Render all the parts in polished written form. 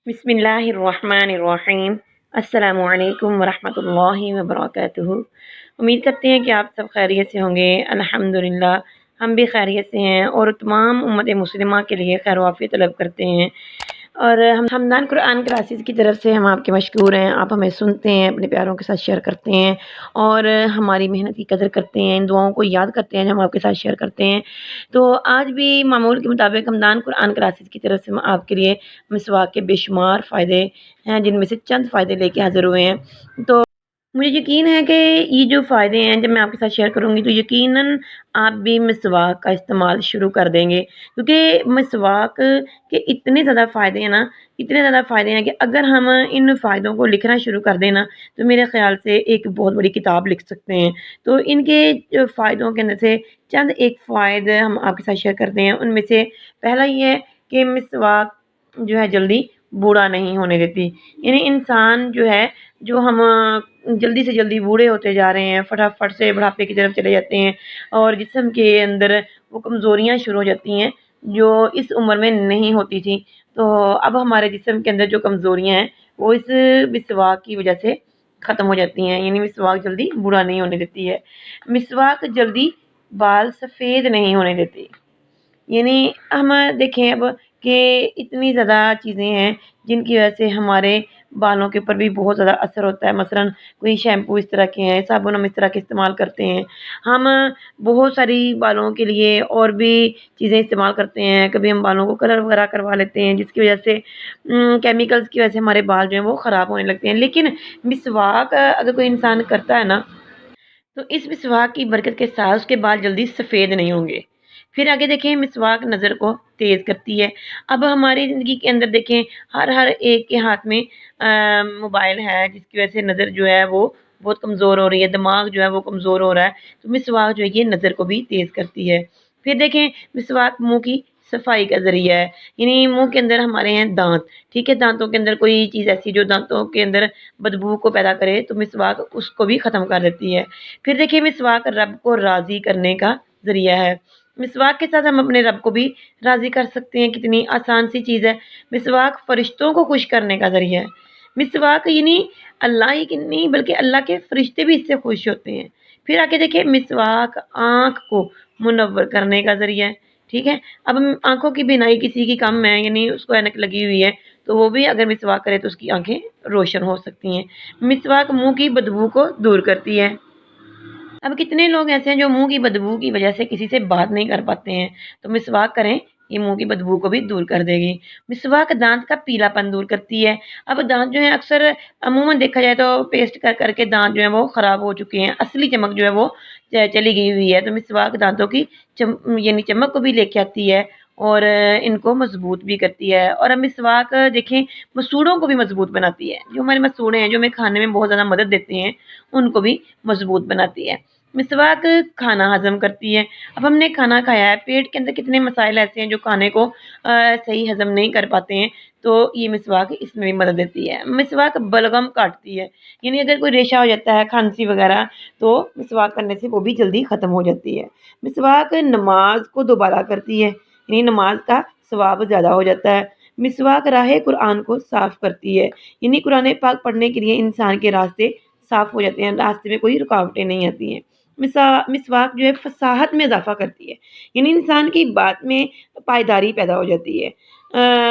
بسم اللہ الرحمن الرحیم۔ السلام علیکم ورحمۃ اللہ وبرکاتہ۔ امید کرتے ہیں کہ آپ سب خیریت سے ہوں گے۔ الحمدللہ ہم بھی خیریت سے ہیں اور تمام امت مسلمہ کے لیے خیر و عافیت طلب کرتے ہیں۔ اور ہم حمدان قرآن کلاسز کی طرف سے ہم آپ کے مشکور ہیں، آپ ہمیں سنتے ہیں، اپنے پیاروں کے ساتھ شیئر کرتے ہیں اور ہماری محنت کی قدر کرتے ہیں، ان دعاؤں کو یاد کرتے ہیں جو ہم آپ کے ساتھ شیئر کرتے ہیں۔ تو آج بھی معمول کے مطابق حمدان قرآن کلاسز کی طرف سے ہم آپ کے لیے مسواک کے بے شمار فائدے ہیں، جن میں سے چند فائدے لے کے حاضر ہوئے ہیں۔ تو مجھے یقین ہے کہ یہ جو فائدے ہیں جب میں آپ کے ساتھ شیئر کروں گی تو یقیناً آپ بھی مسواک کا استعمال شروع کر دیں گے، کیونکہ مسواک کے اتنے زیادہ فائدے ہیں نا، اتنے زیادہ فائدے ہیں کہ اگر ہم ان فائدوں کو لکھنا شروع کر دیں نا تو میرے خیال سے ایک بہت بڑی کتاب لکھ سکتے ہیں۔ تو ان کے جو فائدوں کے اندر سے چند ایک فائدے ہم آپ کے ساتھ شیئر کرتے ہیں۔ ان میں سے پہلا یہ ہے کہ مسواک جو ہے جلدی بوڑھا نہیں ہونے دیتی، یعنی انسان جو ہے، جو ہم جلدی سے جلدی بوڑھے ہوتے جا رہے ہیں، فٹافٹ سے بڑھاپے کی طرف چلے جاتے ہیں اور جسم کے اندر وہ کمزوریاں شروع ہو جاتی ہیں جو اس عمر میں نہیں ہوتی تھی۔ تو اب ہمارے جسم کے اندر جو کمزوریاں ہیں وہ اس مسواک کی وجہ سے ختم ہو جاتی ہیں، یعنی مسواک جلدی بوڑھا نہیں ہونے دیتی ہے۔ مسواک جلدی بال سفید نہیں ہونے دیتی، یعنی ہم دیکھیں اب کہ اتنی زیادہ چیزیں ہیں جن کی وجہ سے ہمارے بالوں کے اوپر بھی بہت زیادہ اثر ہوتا ہے۔ مثلاً کوئی شیمپو اس طرح کے ہیں، صابن ہم اس طرح کے استعمال کرتے ہیں، ہم بہت ساری بالوں کے لیے اور بھی چیزیں استعمال کرتے ہیں، کبھی ہم بالوں کو کلر وغیرہ کروا لیتے ہیں جس کی وجہ سے کیمیکلز کی وجہ سے ہمارے بال جو ہیں وہ خراب ہونے لگتے ہیں۔ لیکن مسواک اگر کوئی انسان کرتا ہے نا تو اس مسواک کی برکت کے ساتھ اس کے بال جلدی سفید نہیں ہوں گے۔ پھر آگے دیکھیں، مسواک نظر کو تیز کرتی ہے۔ اب ہماری زندگی کے اندر دیکھیں ہر ایک کے ہاتھ میں موبائل ہے، جس کی وجہ سے نظر جو ہے وہ بہت کمزور ہو رہی ہے، دماغ جو ہے وہ کمزور ہو رہا ہے۔ تو مسواک جو ہے یہ نظر کو بھی تیز کرتی ہے۔ پھر دیکھیں، مسواک منہ کی صفائی کا ذریعہ ہے، یعنی منہ کے اندر ہمارے ہیں دانت، ٹھیک ہے، دانتوں کے اندر کوئی چیز ایسی جو دانتوں کے اندر بدبو کو پیدا کرے تو مسواک اس کو بھی ختم کر دیتی ہے۔ پھر دیکھیں، مسواک رب کو راضی کرنے کا ذریعہ ہے۔ مسواک کے ساتھ ہم اپنے رب کو بھی راضی کر سکتے ہیں، کتنی آسان سی چیز ہے۔ مسواک فرشتوں کو خوش کرنے کا ذریعہ ہے۔ مسواک یعنی اللہ ہی کی نہیں بلکہ اللہ کے فرشتے بھی اس سے خوش ہوتے ہیں۔ پھر آگے دیکھیں، مسواک آنکھ کو منور کرنے کا ذریعہ ہے، ٹھیک ہے۔ اب آنکھوں کی بینائی کسی کی کم ہے، یعنی اس کو اینک لگی ہوئی ہے، تو وہ بھی اگر مسواک کرے تو اس کی آنکھیں روشن ہو سکتی ہیں۔ مسواک منہ کی بدبو کو دور کرتی ہے۔ اب کتنے لوگ ایسے ہیں جو منہ کی بدبو کی وجہ سے کسی سے بات نہیں کر پاتے ہیں، تو مسواک کریں، یہ منہ کی بدبو کو بھی دور کر دے گی۔ مسواک دانت کا پیلا پن دور کرتی ہے۔ اب دانت جو ہیں اکثر عموماً دیکھا جائے تو پیسٹ کر کر کے دانت جو ہیں وہ خراب ہو چکے ہیں، اصلی چمک جو ہے وہ چلی گئی ہوئی ہے۔ تو مسواک دانتوں کی یعنی چمک کو بھی لے کے آتی ہے اور ان کو مضبوط بھی کرتی ہے۔ اور اب مسواک دیکھیں مسوڑوں کو بھی مضبوط بناتی ہے، جو ہمارے مسوڑے ہیں جو ہمیں کھانے میں بہت زیادہ مدد دیتے ہیں ان کو بھی مضبوط بناتی ہے۔ مسواک کھانا ہضم کرتی ہے۔ اب ہم نے کھانا کھایا ہے، پیٹ کے اندر کتنے مسائل ایسے ہیں جو کھانے کو صحیح ہضم نہیں کر پاتے ہیں، تو یہ مسواک اس میں بھی مدد دیتی ہے۔ مسواک بلغم کاٹتی ہے، یعنی اگر کوئی ریشہ ہو جاتا ہے، کھانسی وغیرہ، تو مسواک کرنے سے وہ بھی جلدی ختم ہو جاتی ہے۔ مسواک نماز کو دوبارہ کرتی ہے، یعنی نماز کا ثواب زیادہ ہو جاتا ہے۔ مسواک راہ قرآن کو صاف کرتی ہے، یعنی قرآن پاک پڑھنے کے لیے انسان کے راستے صاف ہو جاتے ہیں، راستے میں کوئی رکاوٹیں نہیں آتی ہیں۔ مسواک جو ہے فصاحت میں اضافہ کرتی ہے، یعنی انسان کی بات میں پائیداری پیدا ہو جاتی ہے۔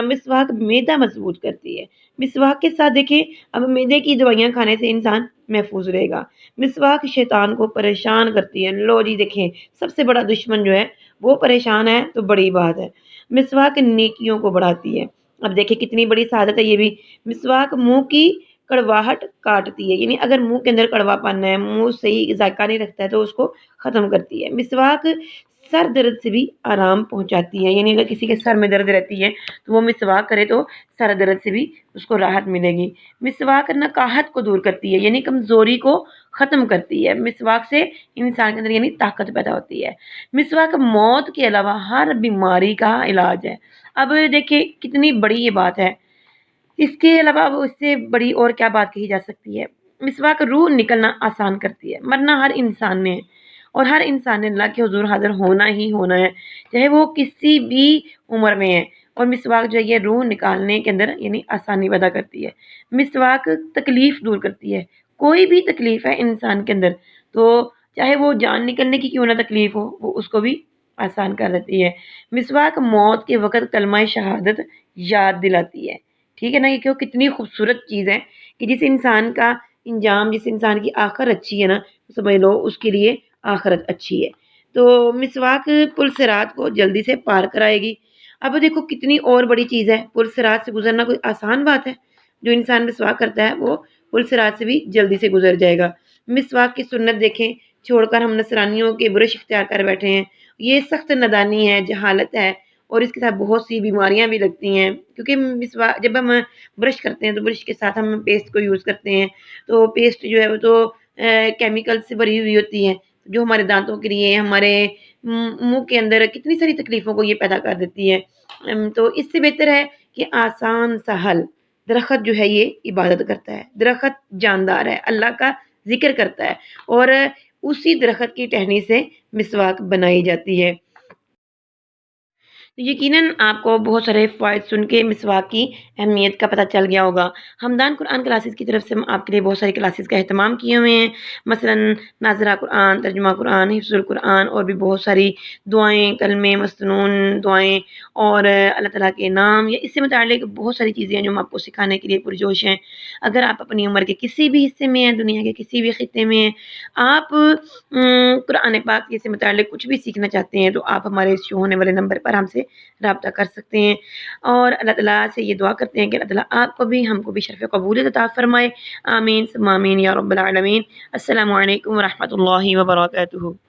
مسواک معدہ مضبوط کرتی ہے۔ مسواک کے ساتھ دیکھیں، اب معدے کی دوائیاں کھانے سے انسان محفوظ رہے گا۔ مسواک شیطان کو پریشان کرتی ہے۔ لو جی دیکھیں، سب سے بڑا دشمن جو ہے وہ پریشان ہے تو بڑی بات ہے۔ مسواک نیکیوں کو بڑھاتی ہے۔ اب دیکھیں کتنی بڑی سعادت ہے یہ بھی۔ مسواک منہ کی کڑواہٹ کاٹتی ہے، یعنی اگر منہ کے اندر کڑوا پن ہے، منہ صحیح ذائقہ نہیں رکھتا ہے تو اس کو ختم کرتی ہے۔ مسواک سر درد سے بھی آرام پہنچاتی ہے، یعنی اگر کسی کے سر میں درد رہتی ہے تو وہ مسواک کرے تو سر درد سے بھی اس کو راحت ملے گی۔ مسواک نقاہت کو دور کرتی ہے، یعنی کمزوری کو ختم کرتی ہے۔ مسواک سے انسان کے اندر یعنی طاقت پیدا ہوتی ہے۔ مسواک موت کے علاوہ ہر بیماری کا علاج ہے۔ اب دیکھیں کتنی بڑی یہ بات ہے، اس کے علاوہ اب اس سے بڑی اور کیا بات کہی جا سکتی ہے۔ مسواک روح نکلنا آسان کرتی ہے، مرنا ہر انسان نے اور ہر انسان نے اللہ کے حضور حاضر ہونا ہی ہونا ہے، چاہے وہ کسی بھی عمر میں ہے، اور مسواک جو ہے یہ روح نکالنے کے اندر یعنی آسانی پیدا کرتی ہے۔ مسواک تکلیف دور کرتی ہے، کوئی بھی تکلیف ہے انسان کے اندر تو چاہے وہ جان نکلنے کی کیوں نہ تکلیف ہو وہ اس کو بھی آسان کر دیتی ہے۔ مسواک موت کے وقت کلمہ شہادت یاد دلاتی ہے، ٹھیک ہے نا، یہ کتنی خوبصورت چیز ہے کہ جس انسان کا انجام، جس انسان کی آخرت اچھی ہے نا، سمجھ لو اس کے لیے آخرت اچھی ہے۔ تو مسواک پل صراط کو جلدی سے پار کرائے گی۔ اب دیکھو کتنی اور بڑی چیز ہے، پل صراط سے گزرنا کوئی آسان بات ہے؟ جو انسان مسواک کرتا ہے وہ پل صراط سے بھی جلدی سے گزر جائے گا۔ مسواک کی سنت دیکھیں، چھوڑ کر ہم نصرانیوں کے برش اختیار کر بیٹھے ہیں، یہ سخت نادانی ہے، جہالت ہے، اور اس کے ساتھ بہت سی بیماریاں بھی لگتی ہیں، کیونکہ مسواک جب ہم برش کرتے ہیں تو برش کے ساتھ ہم پیسٹ کو یوز کرتے ہیں، تو پیسٹ جو ہے وہ تو کیمیکل سے بھری ہوئی ہوتی ہے جو ہمارے دانتوں کے لیے، ہمارے منہ کے اندر کتنی ساری تکلیفوں کو یہ پیدا کر دیتی ہے۔ تو اس سے بہتر ہے کہ آسان سا حل، درخت جو ہے یہ عبادت کرتا ہے، درخت جاندار ہے، اللہ کا ذکر کرتا ہے، اور اسی درخت کی ٹہنی سے مسواک بنائی جاتی ہے۔ یقیناً آپ کو بہت سارے فوائد سن کے مسواک کی اہمیت کا پتہ چل گیا ہوگا۔ ہمدان قرآن کلاسز کی طرف سے ہم آپ کے لیے بہت ساری کلاسز کا اہتمام کیے ہوئے ہیں، مثلاً ناظرہ قرآن، ترجمہ قرآن، حفظ القرآن، اور بھی بہت ساری دعائیں، کلمے، مسنون دعائیں، اور اللہ تعالیٰ کے نام، یا اس سے متعلق بہت ساری چیزیں ہیں جو ہم آپ کو سکھانے کے لیے پرجوش ہیں۔ اگر آپ اپنی عمر کے کسی بھی حصے میں ہیں، دنیا کے کسی بھی خطے میں ہیں، آپ قرآن پاک سے متعلق کچھ بھی سیکھنا چاہتے ہیں، تو آپ ہمارے اس شو ہونے والے نمبر پر ہم سے رابطہ کر سکتے ہیں، اور اللہ تعالیٰ سے یہ دعا کرتے ہیں کہ اللہ تعالیٰ آپ کو بھی ہم کو بھی شرف قبولیت عطا فرمائے۔ آمین ثم آمین یا رب العالمین۔ السلام علیکم ورحمۃ اللہ وبرکاتہ۔